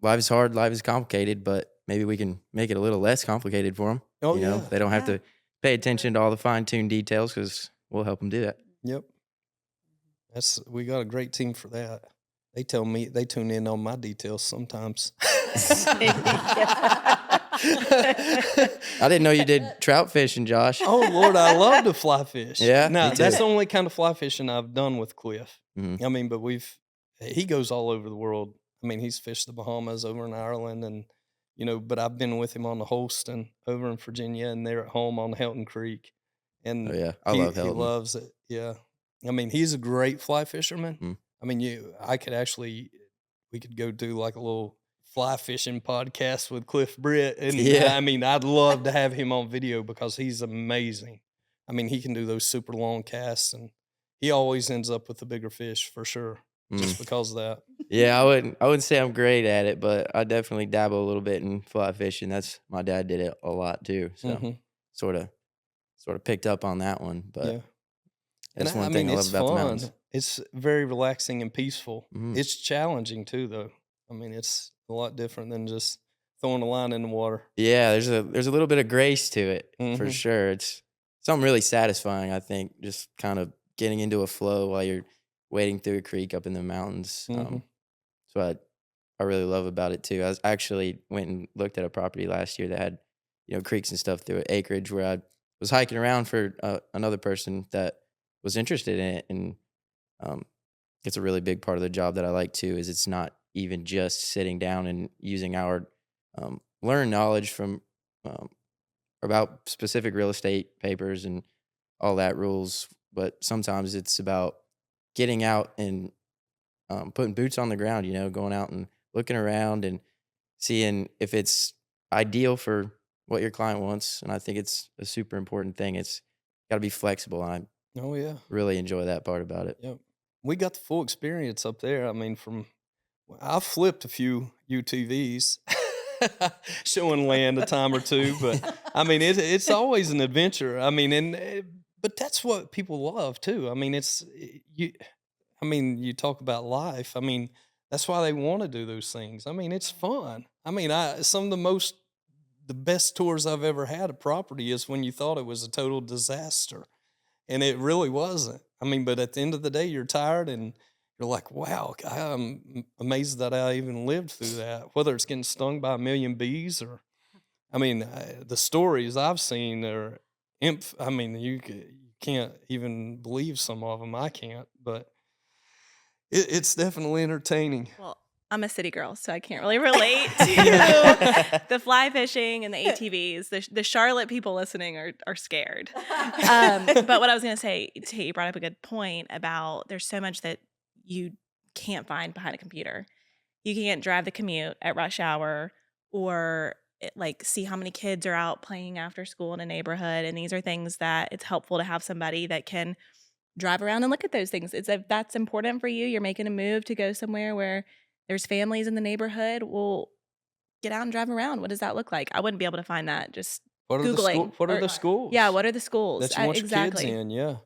Life is hard, life is complicated, but maybe we can make it a little less complicated for them. Oh, You know, yeah. they don't have Yeah. to pay attention to all the fine tuned details because we'll help them do that. Yep. We got a great team for that. They tell me they tune in on my details sometimes. I didn't know you did trout fishing, Josh. Oh Lord, I love to fly fish. Yeah, Now me that's too. the only kind of fly fishing I've done with Cliff. Mhm. I mean, but he goes all over the world. I mean, he's fished the Bahamas, over in Ireland, and but I've been with him on the Holston over in Virginia, and they're at home on Helton Creek, Oh and yeah, I he love he helping. loves it. Yeah, I mean, he's a great fly fisherman. Mm. I mean, we could go do like a little fly fishing podcast with Cliff Britt, and Yeah. I mean, I'd love to have him on video because he's amazing. I mean, he can do those super long casts, and he always ends up with the bigger fish for sure, just Mm. because of that. Yeah, I wouldn't say I'm great at it, but I definitely dabble a little bit in fly fishing. That's my dad did it a lot too, so Hmm. sort of sort of picked up on that one. But Yeah, and that's I one mean, thing I love it's about the fun. mountains. It's very relaxing and peaceful. Mhm. It's challenging too, though. I mean, it's a lot different than just throwing a line in the water. Yeah, there's a little bit of grace to it for Hmm. sure. It's something really satisfying, I think, just kind of getting into a flow while you're wading through a creek up in the mountains. Hmm. So I really love about it too. I actually went and looked at a property last year that had, creeks and stuff through it, acreage where I was hiking around for another person that was interested in it, and um, it's a really big part of the job that I like too. Is it's not even just sitting down and using our learned knowledge from um, about specific real estate papers and all that rules, but sometimes it's about getting out and putting boots on the ground, going out and looking around and seeing if it's ideal for what your client wants. And I think it's a super important thing. It's got to be flexible. And I Oh yeah. really enjoy that part about it. Yep. We got the full experience up there. I mean, I've flipped a few UTVs, showing land a time or two, but I mean, it's always an adventure. I mean, but that's what people love too. I mean, you talk about life. I mean, that's why they want to do those things. I mean, it's fun. I mean, the best tours I've ever had of property is when you thought it was a total disaster. And it really wasn't. I mean, but at the end of the day, you're tired and you're like, wow, I'm amazed that I even lived through that. Whether it's getting stung by a million bees or, I mean, the stories I've seen are, I mean, you can't even believe some of them. I can't, but it's definitely entertaining. Well, I'm a city girl, so I can't really relate to the fly fishing and the ATVs. The Charlotte people listening are scared. But what I was going to say, Tate, you brought up a good point about there's so much that you can't find behind a computer. You can't drive the commute at rush hour or see how many kids are out playing after school in a neighborhood. And these are things that it's helpful to have somebody that can drive around and look at those things. If that's important for you, you're making a move to go somewhere where there's families in the neighborhood, well, get out and drive around. What does that look like? I wouldn't be able to find that just What are Googling. What are the schools? Yeah, what are the schools? that you want your kids Exactly. in? Yeah.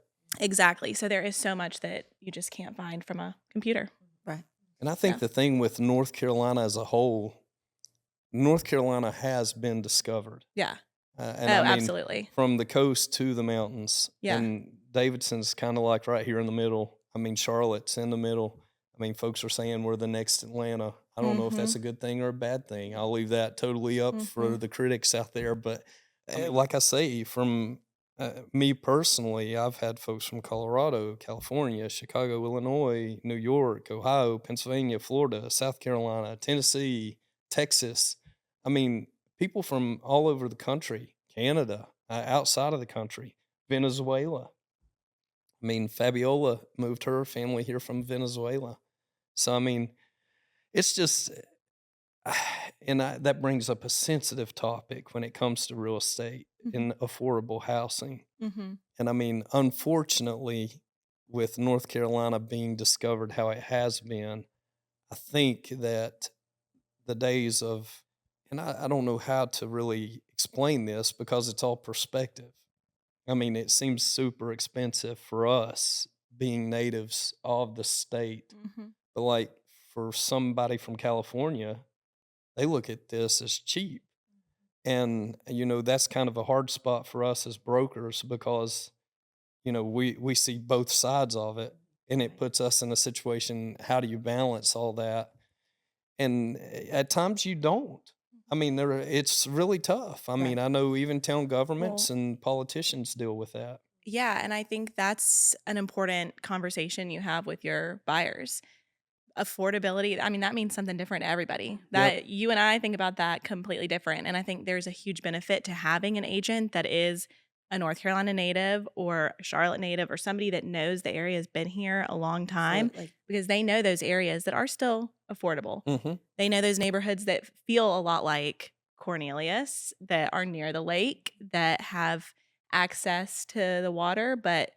Exactly. So there is so much that you just can't find from a computer. Right. And I think Yeah. the thing with North Carolina as a whole, North Carolina has been discovered. Yeah. And Oh, I mean, absolutely. from the coast to the mountains. Yeah. And Davidson's kind of like right here in the middle. I mean, Charlotte's in the middle. I mean, folks are saying we're the next Atlanta. I don't know if that's a good thing or a bad thing. I'll leave that totally up for the critics out there. But like I say, from Me personally, I've had folks from Colorado, California, Chicago, Illinois, New York, Ohio, Pennsylvania, Florida, South Carolina, Tennessee, Texas. I mean, people from all over the country, Canada, outside of the country, Venezuela. I mean, Fabiola moved her family here from Venezuela. So, I mean, it's just, that brings up a sensitive topic when it comes to real estate and affordable housing. Mm-hmm. And I mean, unfortunately, with North Carolina being discovered how it has been, I think that the days of, and I don't know how to really explain this because it's all perspective. I mean, it seems super expensive for us being natives of the state. Mm-hmm. But like for somebody from California, they look at this as cheap. And, that's kind of a hard spot for us as brokers because, we see both sides of it and it puts us in a situation. How do you balance all that? And at times you don't. I mean, it's really tough. I mean, I know even town governments Well, and politicians deal with that. yeah, and I think that's an important conversation you have with your buyers. Affordability, I mean, that means something different to everybody. That you and I think about that completely different. And I think there's a huge benefit to having an agent that is a North Carolina native or a Charlotte native or somebody that knows the area, has been here a long time, Absolutely. because they know those areas that are still affordable. Mm-hmm. They know those neighborhoods that feel a lot like Cornelius, that are near the lake, that have access to the water, but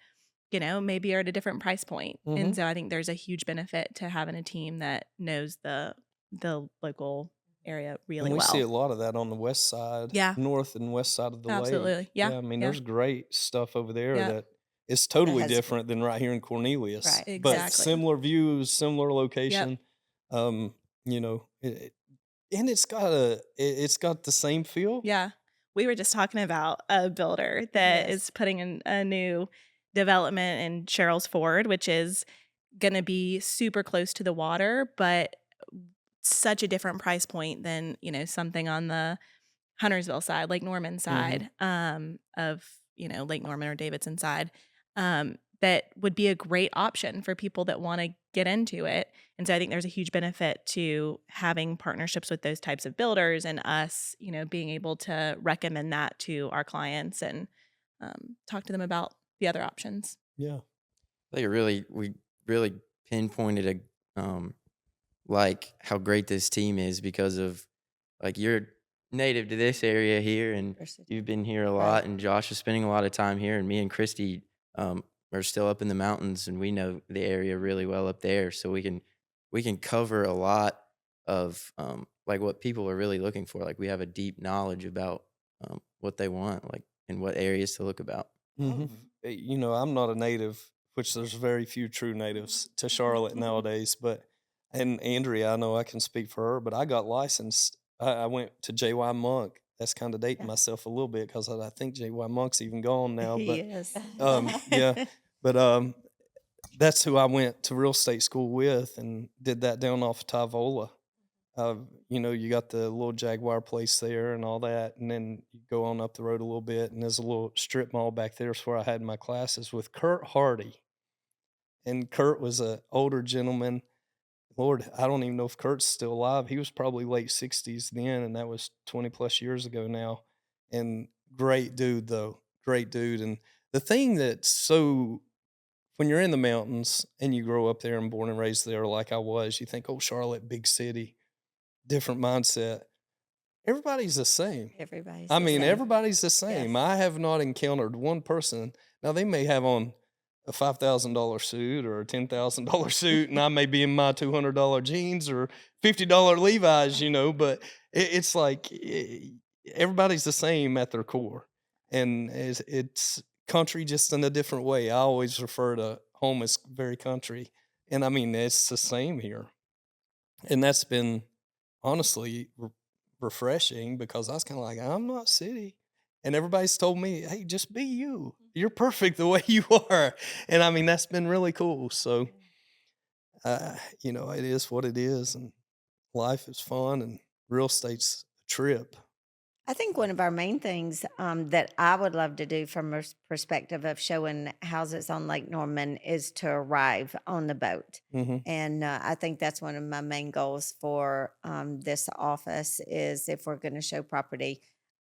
maybe are at a different price point. Mm-hmm. And so I think there's a huge benefit to having a team that knows the local area really And we well. see a lot of that on the west side, Yeah. north and west side of the lake. Absolutely. Yeah. I mean, Yeah. there's great stuff over there Yeah. that is totally has- different than right here in Cornelius. Right. But Exactly. similar views, similar location. And it's got the same feel. Yeah. We were just talking about a builder that Yes. is putting in a new development in Cheryl's Ford, which is going to be super close to the water, but such a different price point than, something on the Huntersville side, Lake Norman side, of, Lake Norman or Davidson side, that would be a great option for people that want to get into it. And so I think there's a huge benefit to having partnerships with those types of builders, and us, being able to recommend that to our clients and talk to them about the other options. Yeah. I think we really pinpointed like how great this team is because of like you're native to this area here and you've been here a lot, Right. and Josh is spending a lot of time here, and me and Kristy are still up in the mountains, and we know the area really well up there, so we can cover a lot of like what people are really looking for. Like we have a deep knowledge about what they want, like and what areas to look about. Mm-hmm. I'm not a native, which there's very few true natives to Charlotte nowadays. And Andrea, I know I can speak for her, but I got licensed. I went to J.Y. Monk. That's kind of dating myself a little bit because I think J.Y. Monk's even gone now. But Yes. yeah, but that's who I went to real estate school with and did that down off of Tyvola. You got the little Jaguar place there and all that, and then you go on up the road a little bit, and there's a little strip mall back there. It's where I had my classes with Kurt Hardy. And Kurt was an older gentleman. Lord, I don't even know if Kurt's still alive. He was probably late 60s then, and that was 20 plus years ago now. And great dude, though. Great dude. And the thing that's so, when you're in the mountains and you grow up there and born and raised there like I was, you think, oh, Charlotte, big city, different mindset. Everybody's the same. Everybody's I the mean, same. everybody's the same. Yes. I have not encountered one person. Now, they may have on a $5,000 suit or a $10,000 suit, and I may be in my $200 jeans or $50 Levi's, but it's like everybody's the same at their core. And it's country just in a different way. I always refer to home as very country. And I mean, it's the same here. And that's been honestly refreshing because I was kind of like, I'm not city. And everybody's told me, hey, just be you. You're perfect the way you are. And I mean, that's been really cool. So, it is what it is. And life is fun and real estate's a trip. I think one of our main things that I would love to do from a perspective of showing houses on Lake Norman is to arrive on the boat. Mm-hmm. And I think that's one of my main goals for this office is if we're going to show property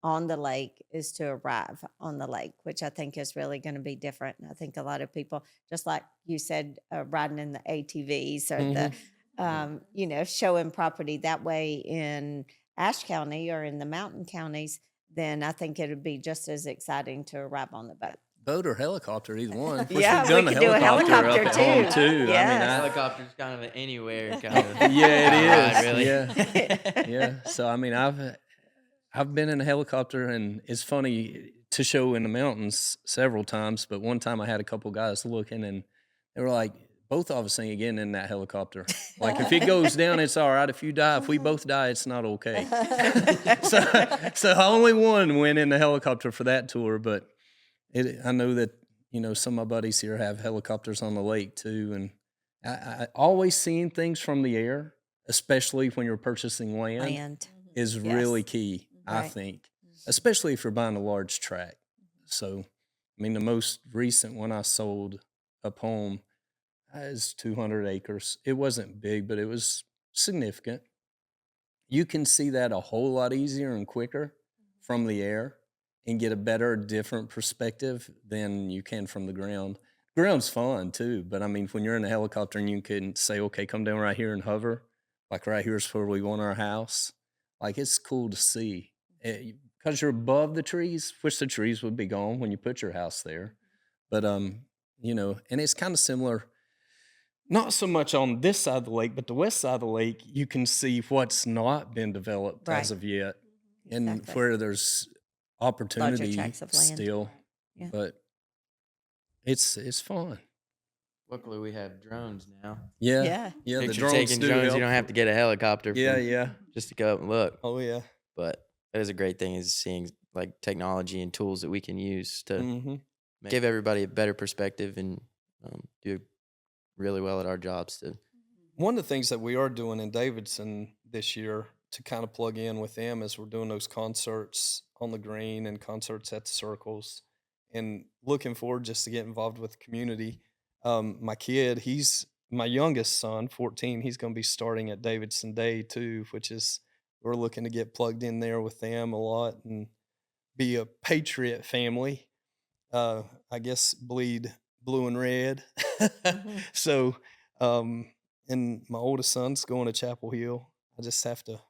on the lake is to arrive on the lake, which I think is really going to be different. And I think a lot of people, just like you said, riding in the ATVs or the, showing property that way in Ashe County or in the mountain counties, then I think it would be just as exciting to arrive on the boat. Boat or helicopter, either one. Of course, Yeah, we've done we the could do a helicopter up helicopter at home too. too. Yes. Helicopter's kind of an anywhere kind of. Yeah, it is. Really. Yeah, yeah. So I've been in a helicopter, and it's funny to show in the mountains several times. But one time I had a couple guys looking, and they were like, "Both of us ain't getting in that helicopter. Like if it goes down, it's all right. If you die, if we both die, it's not okay." so only one went in the helicopter for that tour. But I know that some of my buddies here have helicopters on the lake too, and I always seeing things from the air, especially when you're purchasing land. Is really key, I think, especially if you're buying a large tract. So, the most recent one I sold up home is 200 acres. It wasn't big, but it was significant. You can see that a whole lot easier and quicker from the air and get a better, different perspective than you can from the ground. Ground's fun too, but when you're in a helicopter and you can say, okay, come down right here and hover, like right here's where we want our house. Like, it's cool to see because you're above the trees, which the trees would be gone when you put your house there. But, and it's kind of similar, not so much on this side of the lake, but the west side of the lake, you can see what's not been developed as of yet and where there's opportunity still. Yeah. But it's fun. Luckily, we have drones now. Yeah. The drones taking drones, you don't have to get a helicopter. Just to go up and look. Oh yeah. But that is a great thing is seeing like technology and tools that we can use to give everybody a better perspective and do really well at our jobs too. One of the things that we are doing in Davidson this year to kind of plug in with them is we're doing those concerts on the green and concerts at the circles, and looking forward just to get involved with the community. My kid, he's my youngest son, 14. He's going to be starting at Davidson Day too, which is we're looking to get plugged in there with them a lot and be a Patriot family. I guess bleed blue and red. So, and my oldest son's going to Chapel Hill. I just have to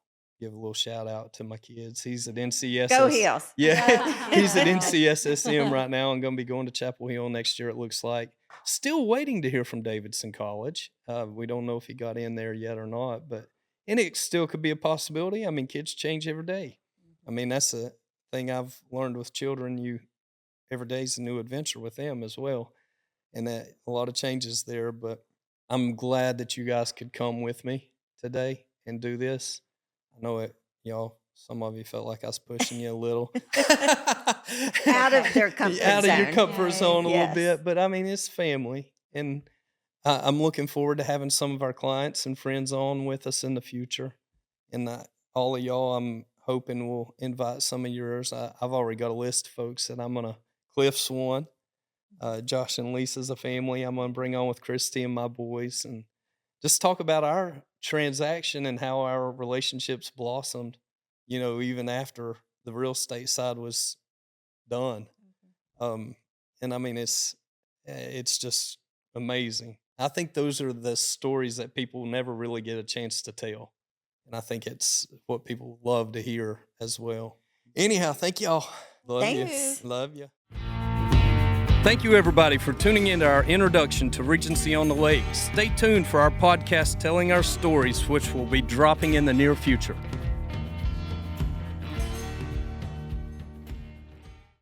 give a little shout out to my kids. He's at NCSS. Go Heels. Yeah, he's at NCSSM right now and going to be going to Chapel Hill next year, it looks like. Still waiting to hear from Davidson College. We don't know if he got in there yet or not, and it still could be a possibility. Kids change every day. That's a thing I've learned with children. Every day's a new adventure with them as well, and that a lot of changes there. But I'm glad that you guys could come with me today and do this. I know it, y'all. Some of you felt like I was pushing you a little out of their comfort zone. Out of your comfort zone a little bit, but it's family, and I'm looking forward to having some of our clients and friends on with us in the future. And all of y'all, I'm hoping will invite some of yours. I've already got a list of folks that I'm gonna. Cliff's one, Josh and Lisa's a family I'm gonna bring on with Christy and my boys, and just talk about our transaction and how our relationships blossomed. Even after the real estate side was done. And it's just amazing. I think those are the stories that people never really get a chance to tell. And I think it's what people love to hear as well. Anyhow, thank y'all. Love Thanks. you. Love you. Thank you, everybody, for tuning into our introduction to Regency on the Lake. Stay tuned for our podcast telling our stories, which will be dropping in the near future.